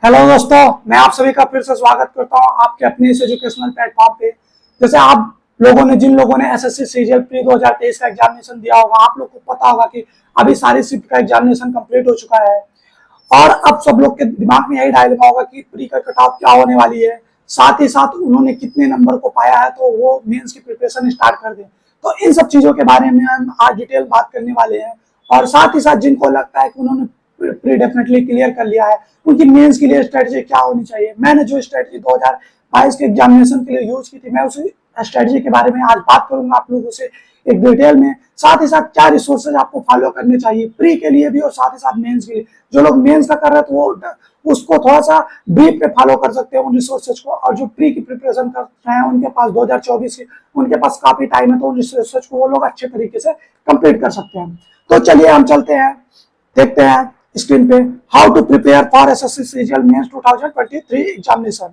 Hello दोस्तों, मैं आप सभी का फिर से स्वागत करता हूं आपके अपने इस एजुकेशनल प्लेटफॉर्म पे। जैसे आप लोगों ने जिन लोगों ने एसएससी सीजीएल प्री 2023 का एग्जामिनेशन दिया होगा, आप लोग को पता होगा कि अभी सारी शिफ्ट का एग्जामिनेशन कंप्लीट हो चुका है और अब सब लोग के दिमाग में यही डायलेमा होगा कि प्री का कट ऑफ क्या होने वाली है, साथ ही साथ उन्होंने कितने नंबर को पाया है तो वो मेंस की प्रिपरेशन स्टार्ट कर दें। तो इन सब चीजों के बारे में हम आज डिटेल बात करने वाले हैं और साथ ही साथ जिनको लगता है कि उन्होंने प्री डेफिनेटली क्लियर कर लिया है, उनकी मेंस के लिए स्ट्रेटजी क्या होनी चाहिए। मैंने जो स्ट्रेटजी 2022 के एग्जामिनेशन के लिए यूज की थी, मैं उसी स्ट्रेटजी के बारे में आज बात करूंगा आप लोगों से एक डिटेल में। साथ ही साथ क्या रिसोर्सेज आपको फॉलो करने चाहिए प्री के लिए भी और साथ ही साथ मेंस के लिए। जो लोग मेंस का कर रहे हैं तो वो उसको थोड़ा सा ब्रीफ पे फॉलो कर सकते हैं उन रिसोर्सेज को, और जो प्री की प्रिपरेशन कर रहे हैं उनके पास 2024 की उनके पास काफी टाइम है, तो उन रिसोर्सेज को वो लोग अच्छे तरीके से कंप्लीट कर सकते हैं। तो चलिए हम चलते हैं, देखते हैं स्क्रीन पे how to prepare for SSC CGL mains 2023 examination.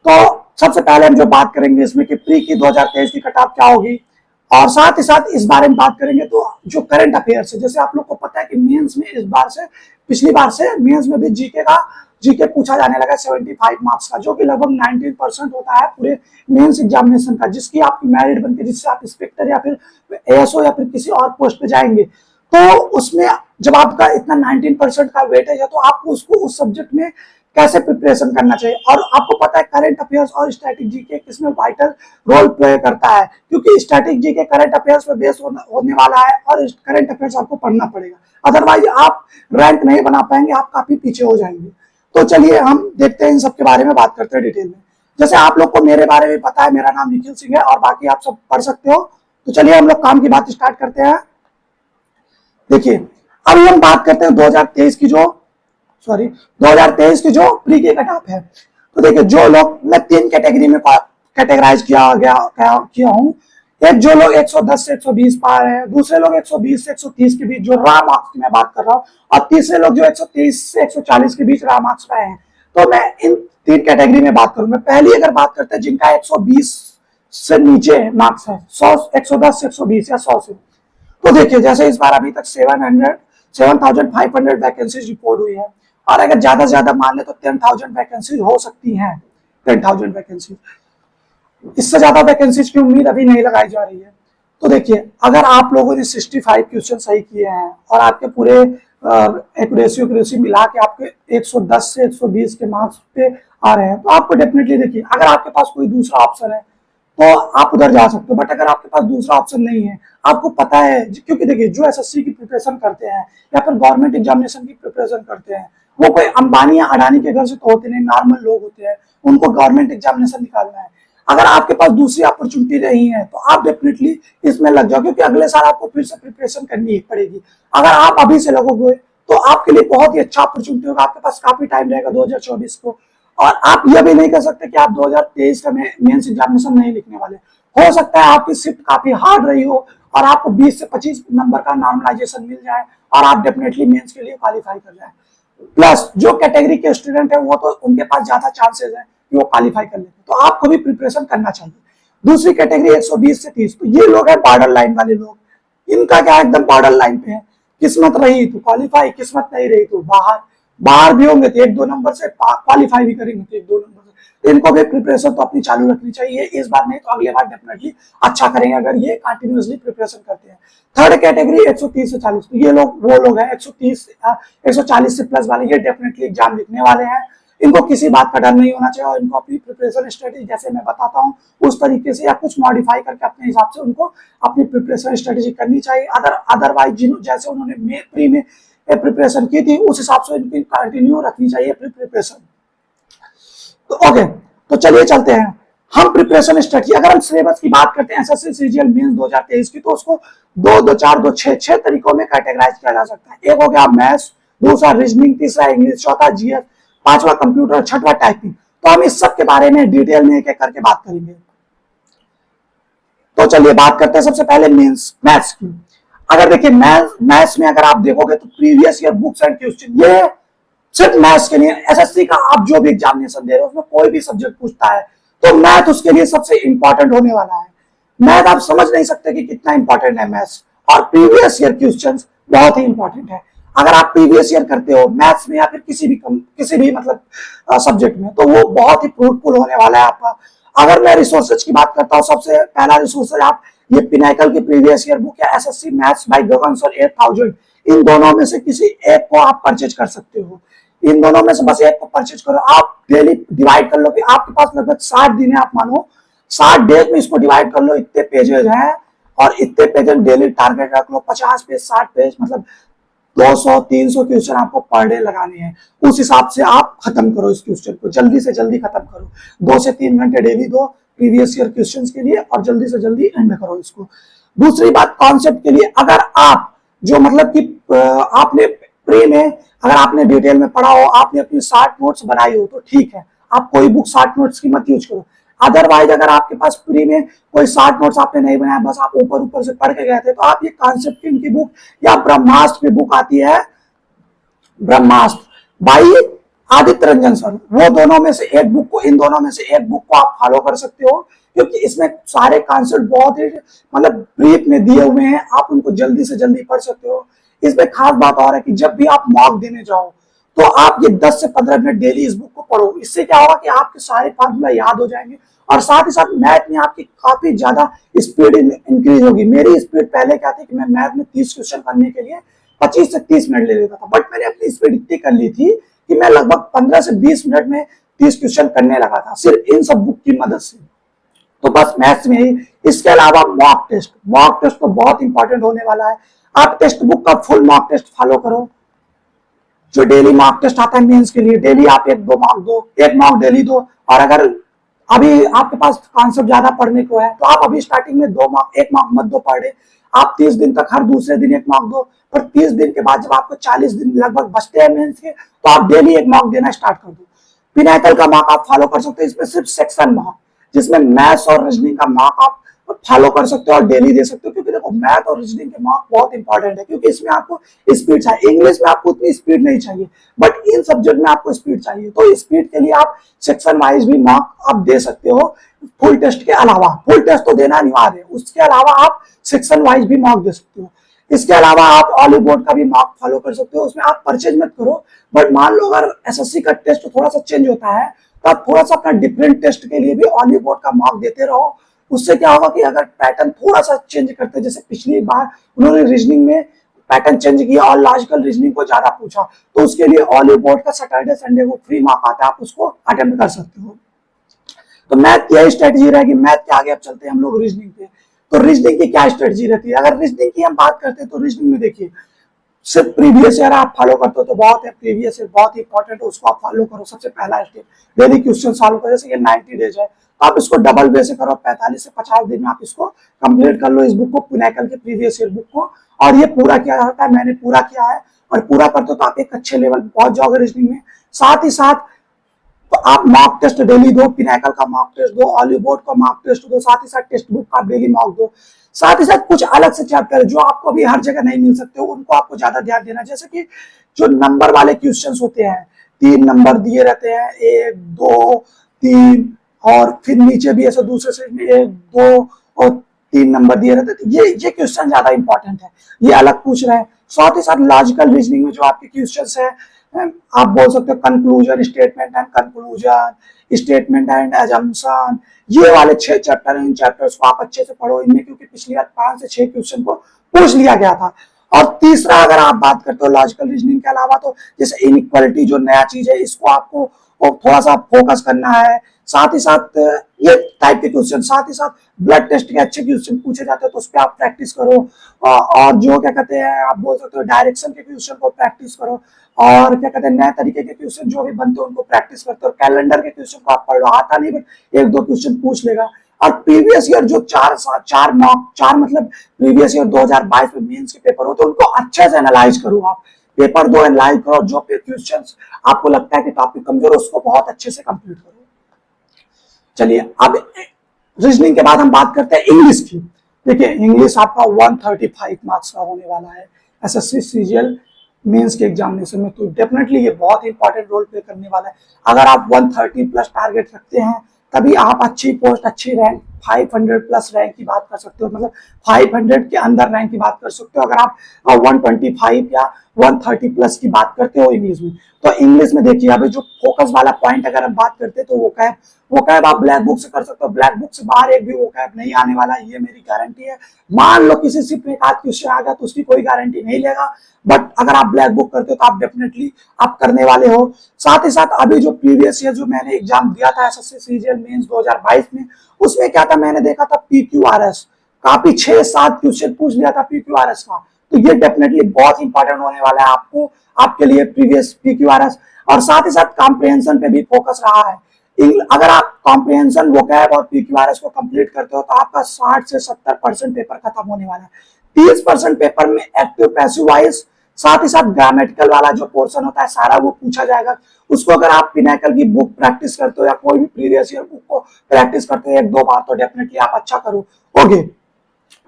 तो सबसे पहले हम जो बात करेंगे इसमें कि प्री की 2023 की कट ऑफ क्या होगी, और साथ ही साथ इस बारे में बात करेंगे तो जो करंट अफेयर्स है। जैसे आप लोग को पता है कि मेंस में इस बार से पिछली बार से मेंस में भी जीके पूछा जाने लगा 75 मार्क्स का, जो कि लगभग 19% होता है पूरे मेंस एग्जामिनेशन का, जिसकी आपकी मेरिट बनती है, जिससे आप इंस्पेक्टर या फिर एएसओ या फिर किसी और पोस्ट पे जाएंगे। तो उसमें जब आपका इतना 19% का वेटेज है तो आपको उसको उस सब्जेक्ट में कैसे प्रिपरेशन करना चाहिए। और आपको पता है करंट अफेयर्स और स्टैटिक जीके किसमें वाइटल रोल प्ले करता है, क्योंकि स्टैटिक जीके करंट अफेयर्स पे बेस होने वाला है और करंट अफेयर्स आपको पढ़ना पड़ेगा, अदरवाइज आप रैंक नहीं बना पाएंगे, आप काफी पीछे हो जाएंगे। तो चलिए हम देखते हैं, इन सब के बारे में बात करते हैं डिटेल में। जैसे आप लोग को मेरे बारे में पता है, मेरा नाम निखिल सिंह है और बाकी आप सब पढ़ सकते हो। तो चलिए हम लोग काम की बात स्टार्ट करते हैं। देखिए अभी हम बात करते हैं 2023 की जो प्री के कट ऑफ है। तो देखिए जो लोग, मैं 3 कैटेगरी में कैटेगराइज किया हूं। एक जो लोग 110 से 120 पा रहे हैं, दूसरे लोग 120 से 130 के बीच जो रा मार्क्स की मैं बात कर रहा हूँ, और तीसरे लोग जो 123 से 140 के बीच रा मार्क्स पाए हैं। तो मैं इन 3 कैटेगरी में बात करूंगा। पहली अगर बात करते हैं जिनका 120 से नीचे मार्क्स है, 110 से 120 या 100 से, तो देखिए जैसे इस बार अभी तक 7,500 वैकेंसीज रिपोर्ट हुई है, और अगर ज्यादा से ज्यादा मान ले तो 10,000 वैकेंसीज हो सकती हैं। 10,000 वैकेंसीज, इससे ज्यादा वैकेंसीज की उम्मीद अभी नहीं लगाई जा रही है। तो देखिए अगर आप लोगों ने 65 क्वेश्चन सही किए हैं और आपके पूरे एक्यूरेसी मिला के आपके 110 से 120 के मार्क्स पे आ रहे हैं, तो आपको डेफिनेटली देखिए अगर आपके पास कोई दूसरा ऑप्शन है तो आप उधर जा सकते हो। बट अगर आपके पास दूसरा ऑप्शन नहीं है, आपको पता है, क्योंकि देखिए जो एसएससी की प्रिपरेशन करते हैं या फिर गवर्नमेंट एग्जामिनेशन की प्रिपरेशन करते हैं, वो कोई अंबानी या अडानी के घर से तो होते नहीं, नॉर्मल लोग होते हैं, उनको गवर्नमेंट एग्जामिनेशन निकालना है। अगर आपके पास दूसरी अपॉर्चुनिटी नहीं है तो आप डेफिनेटली इसमें लग जाओ, क्योंकि अगले साल आपको फिर से प्रिपरेशन करनी पड़ेगी। अगर आप अभी से लगोगे तो आपके लिए बहुत ही अच्छा अपॉर्चुनिटी होगा, आपके पास काफी टाइम रहेगा 2024 को। और आप ये भी नहीं कर सकते कि आप 2023 का मेंस एग्जामिनेशन नहीं लिखने वाले। हो सकता है आपकी शिफ्ट काफी हार्ड रही हो और आपको 20 से 25 नंबर का नॉर्मलाइजेशन मिल जाए और आप डेफिनेटली मेंस के लिए क्वालिफाई कर जाए। प्लस जो कैटेगरी के स्टूडेंट है वो तो उनके पास ज्यादा चांसेस है कि वो क्वालिफाई कर लेते, तो आपको भी प्रिपरेशन करना चाहिए। दूसरी कैटेगरी 120 से 30, तो ये लोग है बॉर्डर लाइन वाले लोग। इनका क्या एकदम बॉर्डर लाइन पे है, किस्मत रही तो क्वालिफाई, किस्मत नहीं रही तो बाहर भी होंगे तो 1-2 नंबर से, क्वालिफाई भी करेंगे तो 1-2 नंबर से। इनको भी प्रिपरेशन तो अपनी चालू रखनी चाहिए, इस बार नहीं तो अगले बार डेफिनेटली अच्छा करेंगे अगर ये कंटिन्यूअसली प्रिपरेशन करते हैं। थर्ड कैटेगरी 130 से 40, तो ये लोग वो लोग हैं 140 से प्लस वाले, ये डेफिनेटली एग्जाम लिखने वाले हैं। इनको किसी बात का डर नहीं होना चाहिए और इनको अपनी प्रिपरेशन स्ट्रेटेजी जैसे मैं बताता हूँ उस तरीके से या कुछ मॉडिफाई करके अपने हिसाब से उनको अपनी प्रिपरेशन स्ट्रेटेजी करनी चाहिए। अदरवाइज जैसे उन्होंने प्री में प्रिपरेशन की थी उस हिसाब से इनकी कंटिन्यू रखनी चाहिए प्रिपरेशन। तो ओके, तो चलिए चलते हैं हम प्रिपरेशन स्ट्रेटजी। अगर हम सिलेबस की बात करते हैं एसएससी सीजीएल मेंस 2023 की, तो उसको 6 तरीकों में कैटेगराइज किया जा सकता है। एक हो गया मैथ्स, दूसरा रीजनिंग, तीसरा इंग्लिश, चौथा जीएस, पांचवा कंप्यूटर, छठवां टाइपिंग। तो हम इस सब के बारे में डिटेल में एक एक करके बात करेंगे। तो चलिए बात करते हैं सबसे पहले मैथ्स की। अगर देखिए मैथ्स में अगर आप देखोगे तो previous year books and question, ये सिर्फ मैथ्स के लिए एसएससी का आप जो भी एग्जामिनेशन दे रहे हो उसमें कोई भी सब्जेक्ट पूछता है तो मैथ उसके लिए सबसे इंपॉर्टेंट होने वाला है। मैथ आप समझ नहीं सकते कि कितना इंपॉर्टेंट है मैथ्स, और प्रीवियस ईयर क्वेश्चंस बहुत ही इंपॉर्टेंट है। अगर आप प्रीवियस ईयर करते हो मैथ्स में या फिर किसी भी मतलब सब्जेक्ट में, तो वो बहुत ही फ्रूटफुल होने वाला है आपका। अगर मैं रिसोर्सेज की बात करता हूँ, सबसे पहला रिसोर्सेज आप ये पिनाकल की प्रीवियस ईयर बुक या SSC maths by Gagan sir 8000, इन दोनों में से किसी एक को आप परचेज कर सकते हो। इन दोनों में से बस एक को परचेज करो। आप डेली डिवाइड कर लो कि आपके पास लगभग 60 दिन है, आप मानो 60 डेज में इसको डिवाइड कर लो, इतने पेजेज हैं और इतने पेजेज डेली टारगेट रख लो, 50 पेज 60 पेज, मतलब 200-300 क्वेश्चन आपको पर डे लगाने हैं। उस हिसाब से आप खत्म करो इस क्वेश्चन को, जल्दी से जल्दी खत्म करो। 2 से 3 घंटे डेली दो प्रीवियस ईयर क्वेश्चंस के लिए और जल्दी से जल्दी एंड करो इसको। दूसरी बात कॉन्सेप्ट के लिए, अगर आप जो मतलब कि आपने प्री में अगर आपने डिटेल में पढ़ा हो, आपने अपनी 60 नोट्स बनाई हो तो ठीक है, आप कोई बुक 60 नोट्स की मत यूज करो। अदरवाइज अगर आपके पास प्री में कोई 60 नोट्स आपने नहीं बनाया, बस आप ऊपर ऊपर से पढ़ के गए थे, तो आप ये कॉन्सेप्ट की बुक या ब्रह्मास्त्र की बुक आती है, ब्रह्मास्त्र भाई आदित्य रंजन सर, वो दोनों में से एक बुक को, इन दोनों में से एक बुक को आप फॉलो कर सकते हो, क्योंकि इसमें सारे कॉन्सेप्ट बहुत ही मतलब ब्रीफ में दिए हुए हैं, आप उनको जल्दी से जल्दी पढ़ सकते हो। इसमें खास बात और है कि जब भी आप मॉक देने जाओ तो आप ये 10 से 15 मिनट डेली इस बुक को पढ़ो। इससे क्या होगा कि आपके सारे फार्मूला याद हो जाएंगे और साथ ही साथ मैथ में आपकी काफी ज्यादा स्पीड इंक्रीज होगी। मेरी स्पीड पहले क्या थी कि मैं मैथ में 30 क्वेश्चन करने के लिए 25 से 30 मिनट ले लेता था, बट मैंने अपनी स्पीड इतनी कर ली थी कि मैं लगभग 15 से 20 मिनट में 30 क्वेश्चन करने लगा था, सिर्फ इन सब बुक की मदद से। तो बस मैथ्स में ही। इसके अलावा मॉक टेस्ट तो बहुत इंपॉर्टेंट होने वाला है। आप टेक्स्ट बुक का फुल मॉक टेस्ट फॉलो करो, जो डेली मॉक टेस्ट आता है मेंस के लिए, डेली आप एक मॉक डेली दो। और अगर अभी आपके पास कॉन्सेप्ट ज्यादा पढ़ने को है तो आप अभी स्टार्टिंग में एक मॉक मत दो पर डे, आप 30 दिन तक हर दूसरे दिन एक मॉक दो। पर 30 दिन के बाद जब आपको 40 दिन लगभग बचते हैं मेंस के, तो आप डेली एक मॉक देना स्टार्ट कर दो। पिनाकल का मॉक आप फॉलो कर सकते हो, इसमें सिर्फ सेक्शन मॉक, जिसमें मैथ्स और रीजनिंग का मॉक आप फॉलो कर सकते हो और डेली दे सकते हो, क्योंकि देखो मैथ और रीजनिंग के मार्क बहुत इंपॉर्टेंट है, क्योंकि इसमें आपको स्पीड चाहिए। इंग्लिश में आपको उतनी स्पीड नहीं चाहिए, बट इन सब्जेक्ट में आपको स्पीड चाहिए, तो स्पीड के लिए आप सेक्शन वाइज भी मार्क आप दे सकते हो। फुल टेस्ट के अलावा, फुल टेस्ट तो देना अनिवार्य है, उसके अलावा आप सेक्शन वाइज भी मार्क दे सकते हो। इसके अलावा आप ऑलिव बोर्ड का भी मार्क फॉलो कर सकते हो, उसमें आप परचेज मत करो, बट मान लो अगर एसएससी का टेस्ट थोड़ा सा चेंज होता है तो आप थोड़ा सा अपना डिफरेंट टेस्ट के लिए भी ऑलिव बोर्ड का मार्क देते रहो। उससे क्या होगा कि अगर पैटर्न थोड़ा सा चेंज करते हैं, जैसे पिछली बार उन्होंने रीजनिंग में पैटर्न चेंज किया और लॉजिकल रीजनिंग को ज्यादा पूछा, तो उसके लिए ऑलिव बोर्ड का सैटरडे संडे को फ्री मार्क आता है, आप उसको अटेम्प्ट कर सकते हो। तो मैथ की यही स्ट्रेटजी रहेगी। मैथ के आगे अब चलते हैं हम लोग रीजनिंग पे। तो रीजनिंग की क्या स्ट्रेटजी रहती है? अगर रीजनिंग की हम बात करते हैं तो रीजनिंग में देखिए, सिर्फ प्रीवियस ईयर आप फॉलो करते हो तो बहुत है, प्रीवियस ईयर बहुत इंपॉर्टेंट है, उसको आप फॉलो करो। सबसे पहला स्टेप डेली क्वेश्चन सॉल्व करो, जैसे कि 90 डेज है, आप इसको डबल वे से करो, 45 से 50 दिन में आप इसको कंप्लीट कर लो, इस बुक को, पिनाकल के प्रीवियस ईयर बुक को। और ये पूरा किया जाता है, मैंने पूरा किया है, और पूरा करते हो तो आप एक अच्छे लेवल पहुंच जाओगे रीजनिंग में। साथ ही साथ तो आप मॉक टेस्ट डेली दो, पिनाकल का मॉक टेस्ट दो, ऑलिव बोर्ड का मॉक टेस्ट दो, साथ ही साथ टेक्स्ट बुक का आप डेली मॉक दो। साथ ही साथ कुछ अलग से चैप्टर जो आपको अभी हर जगह नहीं मिल सकते, उनको आपको ज्यादा ध्यान देना, जैसे कि जो नंबर वाले क्वेश्चंस होते हैं, 3 नंबर दिए रहते हैं, 1 2 3, और फिर नीचे भी ऐसे दूसरे साइड में 1 2 और 3 नंबर दिए रहते हैं, ये क्वेश्चन ज्यादा इंपॉर्टेंट है, ये अलग पूछ रहे हैं। साथ ही साथ लॉजिकल रीजनिंग में जो आपके क्वेश्चंस है, आप बोल सकते हो conclusion, statement and conclusion, statement and assumption, ये वाले 6 चैप्टर हैं। इन चैप्टर्स को आप अच्छे से पढ़ो इनमें, क्योंकि पिछली बार 5 से 6 क्वेश्चन को पूछ लिया गया था। और तीसरा अगर आप बात करते हो लॉजिकल रीजनिंग के अलावा, तो जैसे इनइक्वालिटी जो नया चीज है, इसको आपको थोड़ा सा फोकस करना है। साथ ही साथ ये टाइप के क्वेश्चन, साथ ही साथ ब्लड टेस्ट के अच्छे क्वेश्चन पूछे जाते हैं, तो उस पर आप प्रैक्टिस करो। और जो क्या कहते हैं, आप बोल सकते हो डायरेक्शन के क्वेश्चन को प्रैक्टिस करो, और क्या कहते हैं नए तरीके के क्वेश्चन जो भी बनते हैं उनको प्रैक्टिस करते हो। कैलेंडर के क्वेश्चन को आप पढ़ लो, आता नहीं बट 1-2 क्वेश्चन पूछ लेगा। और प्रीवियस ईयर जो चार मतलब प्रीवियस ईयर 2022 में मेंस के पेपर होते हैं, उनको अच्छे से एनालाइज करो। आप पेपर 2 एनालाइज करो, जो क्वेश्चंस आपको लगता है कि टॉपिक कमजोर है, उसको बहुत अच्छे से कंप्लीट करो। चलिए अब रीजनिंग के बाद हम बात करते हैं इंग्लिश की। देखिए इंग्लिश आपका 135 मार्क्स का होने वाला है एसएससी सीजीएल मेंस के एग्जामिनेशन में, तो डेफिनेटली ये बहुत इंपॉर्टेंट रोल प्ले करने वाला है। अगर आप 130 प्लस टारगेट रखते हैं, तभी आप अच्छी पोस्ट, अच्छी रैंक 500 प्लस रैंक की बात कर सकते हो, मतलब 500 के अंदर रैंक की बात कर सकते हो। अगर आप 125 या 130 प्लस की बात करते हो इंग्लिश में, तो इंग्लिश में देखिए अभी जो फोकस वाला पॉइंट अगर हम बात करते हैं तो वो कैब आप ब्लैक बुक से कर सकते हो। ब्लैक बुक से बाहर एक भी वो कैब नहीं आने वाला, ये मेरी गारंटी है। मान लो किसी शिप में एक आध क्वेश्चन आ गया तो उसकी कोई गारंटी नहीं लेगा, बट अगर आप ब्लैक बुक करते हो तो आप डेफिनेटली आप करने वाले हो। साथ ही साथ अभी जो प्रीवियस ईयर जो मैंने एग्जाम दिया था एसएससी सीजीएल मेंस 2022 में, उसमें क्या था, मैंने देखा था पीक्यूआरएस काफी 6-7 क्वेश्चन पूछ लिया था पीक्यूआरएस का। तो ये डेफिनेटली बहुत इंपॉर्टेंट होने वाला है आपको, आपके लिए प्रीवियस पीक्यूआरएस। और साथ ही साथ कॉम्प्रिहेंशन पे भी फोकस रहा है। अगर आप कॉम्प्रिहेंशन वोकैब और पीक्यूआरएस को कंप्लीट करते हो तो आपका 60 से 70% पेपर खत्म होने वाला है। 30% पेपर में एक्टिव पैसिव वाइज, साथ ही साथ ग्रामेटिकल वाला जो पोर्शन होता है सारा वो पूछा जाएगा। उसको अगर आप पिनाकल की बुक प्रैक्टिस करते हो या कोई भी प्रीवियस ईयर बुक को प्रैक्टिस करते हो 1-2 बार, तो डेफिनेटली आप अच्छा करोगे।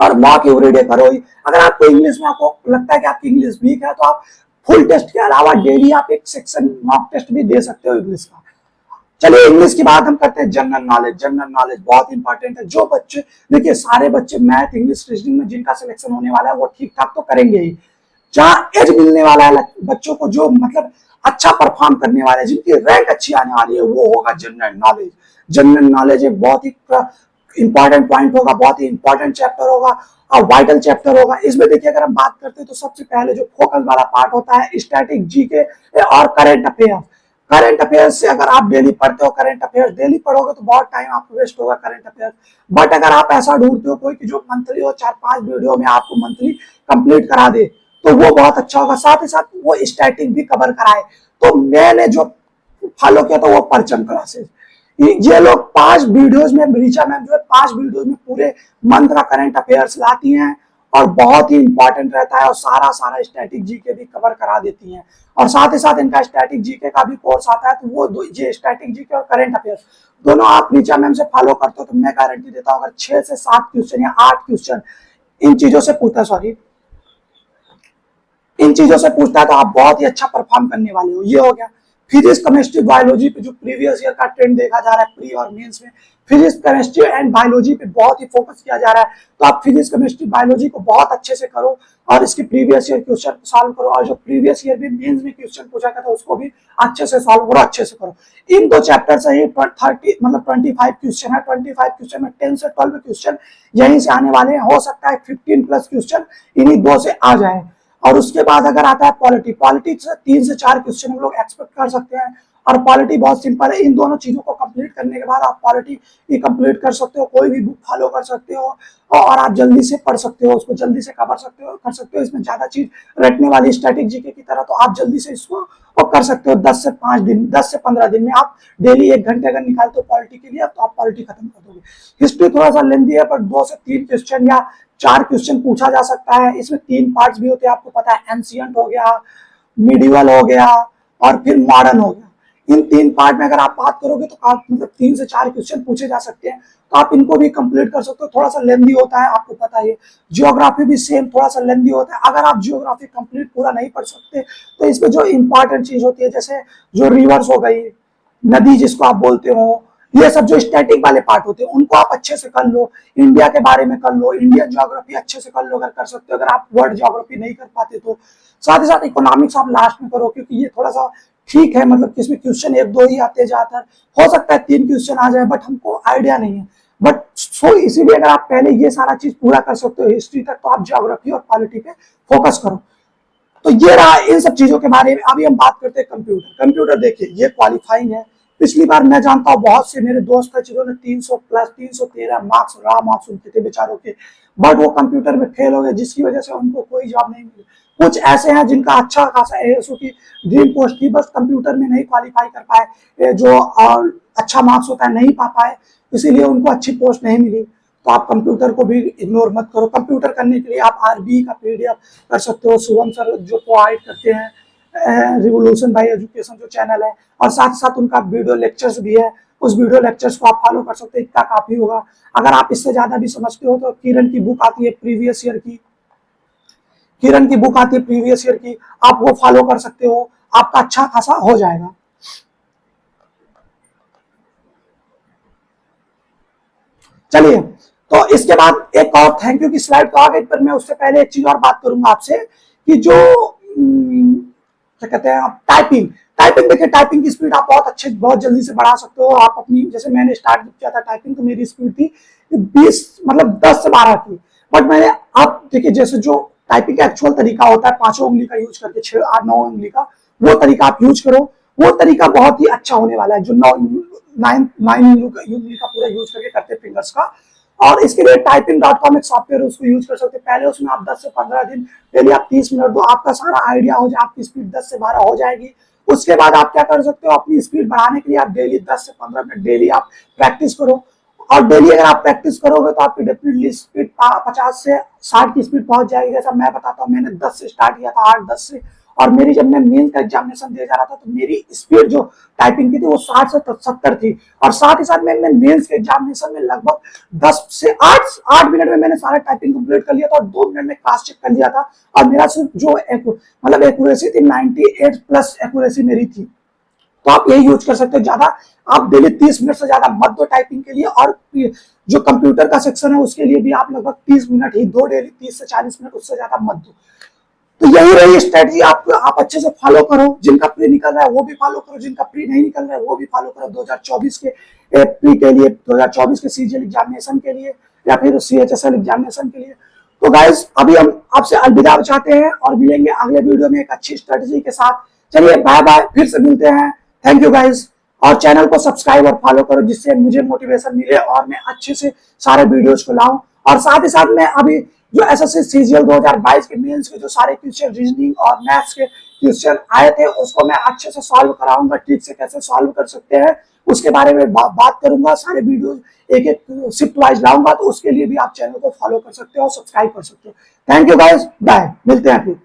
और मॉक एवरीडे करो। अगर आपको इंग्लिश में आपको लगता है कि आपकी इंग्लिश वीक है तो आप फुल टेस्ट के अलावा डेली आप एक सेक्शन मॉक टेस्ट भी दे सकते हो इंग्लिश का। चलिए इंग्लिश की बात हम करते हैं। जनरल नॉलेज, जनरल नॉलेज बहुत इंपॉर्टेंट है। जो बच्चे, देखिए सारे बच्चे मैथ इंग्लिश रीजनिंग में जिनका सिलेक्शन होने वाला है वो ठीक ठाक तो करेंगे ही। जहाँ एज मिलने वाला है बच्चों को, जो मतलब अच्छा परफॉर्म करने वाले हैं, जिनकी रैंक अच्छी आने वाली है, वो होगा जनरल नॉलेज। जनरल नॉलेज एक बहुत ही इंपॉर्टेंट पॉइंट होगा, बहुत ही इंपॉर्टेंट चैप्टर होगा और वाइटल चैप्टर होगा। इसमें देखिए अगर हम बात करते हैं तो सबसे पहले जो फोकस वाला पार्ट होता है स्टैटिक जीके और करंट अफेयर। करंट अफेयर्स से अगर आप डेली पढ़ते हो, करंट अफेयर्स डेली पढ़ोगे तो बहुत टाइम आपको वेस्ट होगा करंट अफेयर्स। बट अगर आप ऐसा ढूंढते हो कोई कि जो मंथली हो 4-5 वीडियो में आपको मंथली कंप्लीट करा दे तो वो बहुत अच्छा होगा। साथ ही साथ वो स्टैटिक भी कवर कराए। तो मैंने जो फॉलो किया था वो परचम क्लासेस। ये लोग 5 वीडियोस में, रीचा मैम जो है 5 वीडियोस में पूरे मंथ का करंट अफेयर्स लाती हैं और बहुत ही इंपॉर्टेंट रहता है और सारा स्टैटिक जीके भी कवर करा देती हैं। और साथ ही साथ इनका स्टैटिक जीके का भी कोर्स आता है, तो वो ये स्टैटिक जीके और करंट अफेयर्स दोनों आप रीचा मैम से फॉलो करते हो तो मैं गारंटी देता हूँ अगर 6 से 7 क्वेश्चन या 8 क्वेश्चन इन चीजों से पूछता है, इन चीजों से पूछता है तो आप बहुत ही अच्छा परफॉर्म करने वाले हो। ये हो गया। फिजिक्स केमिस्ट्री बायोलॉजी पे जो प्रीवियस ईयर का ट्रेंड देखा जा रहा है प्री और मेंस में, फिजिक्स केमिस्ट्री एंड बायोलॉजी पे बहुत ही फोकस किया जा रहा है। तो आप फिजिक्स केमिस्ट्री बायोलॉजी को बहुत अच्छे से करो और इसके प्रीवियस ईयर क्वेश्चन सॉल्व करो, और जो प्रीवियस ईयर भी मेंस में क्वेश्चन पूछा गया था उसको भी अच्छे से सॉल्व करो, अच्छे से करो। इन 2 चैप्टर से ही 30 मतलब 25 क्वेश्चन है। 25 क्वेश्चन में 10 से 12 क्वेश्चन यहीं से आने वाले हैं। हो सकता है 15 प्लस क्वेश्चन इन्हीं 2 से आ जाए। और उसके बाद अगर आता है पॉलिटी, पॉलिटी से 3 से 4 क्वेश्चन हम लोग एक्सपेक्ट कर सकते हैं। और पॉलिटी बहुत सिंपल है। इन दोनों चीजों को कंप्लीट करने के बाद आप पॉलिटी भी कंप्लीट कर सकते हो, कोई भी बुक फॉलो कर सकते हो और आप जल्दी से पढ़ सकते हो, उसको जल्दी से कवर सकते हो, कर सकते हो। इसमें ज्यादा चीज रटने वाली स्टैटिक जीके की तरह तो आप जल्दी से इसको कर सकते हो। 10 से 5 दिन, 10 से 15 दिन में आप डेली 1 घंटे अगर निकालते हो पॉलिटी के लिए तो आप पॉलिटी खत्म कर दोगे। हिस्ट्री थोड़ा सा लेंदी है पर 2 से 3 क्वेश्चन या 4 क्वेश्चन पूछा जा सकता है। इसमें 3 पार्ट्स भी होते हैं, आपको पता है। एंशिएंट हो गया, मिडिवल हो गया और फिर मॉडर्न हो गया। इन 3 पार्ट में अगर आप बात करोगे तो आप मतलब 3 से 4 क्वेश्चन पूछे जा सकते हैं, तो आप इनको भी कंप्लीट कर सकते हो। थोड़ा सा लेंदी होता है, आपको पता है। जियोग्राफी भी सेम थोड़ा सा लेंदी होता है। अगर आप जियोग्राफी कंप्लीट पूरा नहीं पढ़ सकते तो इसमें जो इंपॉर्टेंट चीज होती है, जैसे जो रिवर्स हो गई, नदी जिसको आप बोलते हो, ये सब जो स्टैटिक वाले पार्ट होते हैं उनको आप अच्छे से कर लो। इंडिया के बारे में कर लो, इंडियन ज्योग्राफी अच्छे से कर लो अगर कर सकते हो। अगर आप वर्ल्ड ज्योग्राफी नहीं कर पाते तो साथ ही साथ इकोनॉमिक्स आप लास्ट में करो, क्योंकि ये थोड़ा सा ठीक है, मतलब इसमें क्वेश्चन 1-2 ही आते जाते हैं। हो सकता है 3 क्वेश्चन आ जाए, बट हमको आइडिया नहीं है। बट सो इसीलिए अगर आप पहले ये सारा चीज पूरा कर सकते हो हिस्ट्री तक, तो आप ज्योग्राफी और पॉलिटी पे फोकस करो। तो ये रहा इन सब चीजों के बारे में। अभी हम बात करते हैं कंप्यूटर। कंप्यूटर देखिए ये क्वालिफाइंग है। पिछली बार मैं जानता हूँ बहुत से मेरे दोस्त है जिन्होंने 300 प्लस 313 मार्क्स रहा मार्क्स उनके थे बेचारों के, बट वो कंप्यूटर में फेल हो गए, जिसकी वजह से उनको कोई जॉब नहीं मिली। कुछ ऐसे हैं जिनका अच्छा खासा एएसओ की ड्रीम पोस्ट थी, बस कंप्यूटर में नहीं क्वालिफाई कर पाए, जो अच्छा मार्क्स होता है नहीं पा पाए, इसीलिए उनको अच्छी पोस्ट नहीं मिली। तो आप कंप्यूटर को भी इग्नोर मत करो। कंप्यूटर करने के लिए आप आरबी का पीडीएफ कर सकते हो, शुभम सर जो प्रोवाइड करते हैं रिवोल्यूशन बाय एजुकेशन जो चैनल है, और साथ साथ उनका वीडियो लेक्चर्स भी है, उस वीडियो लेक्चर्स को आप फॉलो कर सकते हो, इतना काफी होगा। अगर आप इससे ज्यादा भी समझते हो तो किरण की बुक आती है प्रीवियस ईयर की, किरण की बुक आती है प्रीवियस ईयर की, आप वो फॉलो कर सकते हो, आपका अच्छा खासा हो जाएगा। चलिए, तो इसके बाद एक और थैंक यू की स्लाइड तो आ गई, पर मैं उससे पहले एक चीज और बात करूंगा आपसे कि जो क्या कहते हैं आप टाइपिंग टाइपिंग देखिए, टाइपिंग की स्पीड आप बहुत जल्दी से बढ़ा सकते हो। आप अपनी, जैसे मैंने स्टार्ट किया था टाइपिंग तो मेरी स्पीड थी 20 मतलब 10 से 12 की, बट मैंने, आप देखिए जैसे जो टाइपिंग का एक्चुअल तरीका होता है 5 उंगली का यूज करके 6 8 9 उंगली का, वो तरीका आप यूज करो, वो तरीका बहुत ही अच्छा होने वाला है, जो 9 उंगली का पूरा यूज करके करते फिंगर्स का। और इसके लिए typing.com एक सॉफ्टवेयर उसको यूज कर सकते हैं। पहले उसमें आप 10 से 15 दिन, डेली आप 30 मिनट दो, आपका सारा आइडिया हो जाए, आपकी स्पीड 10 से 12 हो जाएगी। उसके बाद आप क्या कर सकते हो, अपनी स्पीड बढ़ाने के लिए आप डेली 10 से 15 मिनट डेली आप प्रैक्टिस करो। और डेली अगर आप प्रैक्टिस करोगे तो आपकी डेफिनेटली स्पीड 50 से 60 की स्पीड पहुंच जाएगी। जैसा मैं बताता हूँ, मैंने 10 से स्टार्ट किया था, 8-10 से, और मेरी जब मैं मेन का एग्जामिनेशन दे जा रहा था तो मेरी स्पीड जो टाइपिंग की थी वो 60 से 70 थी। और साथ ही साथ मैंने मेंस के एग्जामिनेशन में लगभग 10 से 8 मिनट में मैंने सारा टाइपिंग कंप्लीट कर लिया था और 2 मिनट में क्रॉस चेक कर लिया था। और मेरा जो मतलब एक्यूरेसी थी 98 प्लस एक्यूरेसी मेरी थी। तो आप यही यूज कर सकते हो। ज्यादा आप डेली 30 मिनट से ज्यादा मत दो टाइपिंग के लिए, और जो कंप्यूटर का सेक्शन है उसके लिए भी आप लगभग 30 मिनट ही दो डेली, 30 से 40 मिनट, उससे ज्यादा मत दो। तो यही रही स्ट्रेटजी, आप अच्छे से फॉलो करो। जिनका प्री निकल रहा है वो भी फॉलो करो, जिनका प्री नहीं निकल रहा है वो भी फॉलो करो। 2024 के प्री के लिए, 2024 के सीजीएल एग्जामिनेशन के लिए, या फिर सीएचएसएल एग्जामिनेशन के लिए। तो गाइस, अभी हम आपसे अलविदा चाहते हैं और मिलेंगे अगले वीडियो में एक अच्छी स्ट्रेटजी के साथ। चलिए बाय बाय, फिर से मिलते हैं। थैंक यू गाइस, और चैनल को सब्सक्राइब और फॉलो करो, जिससे मुझे मोटिवेशन मिले और मैं अच्छे से सारे वीडियोस को लाऊं। और साथ ही साथ मैं अभी जो एसएससी सीजीएल 2022 के मेंस के जो सारे क्वेश्चन रीजनिंग और मैथ्स के क्वेश्चन आए थे उसको मैं अच्छे से सॉल्व कराऊंगा। ठीक से कैसे सॉल्व कर सकते हैं उसके बारे में बात करूंगा। सारे वीडियो एक एक शिफ्ट वाइज लाऊंगा, तो उसके लिए भी आप चैनल को फॉलो कर सकते हो और सब्सक्राइब कर सकते हो। थैंक यू गाइस, बाय, मिलते हैं फिर।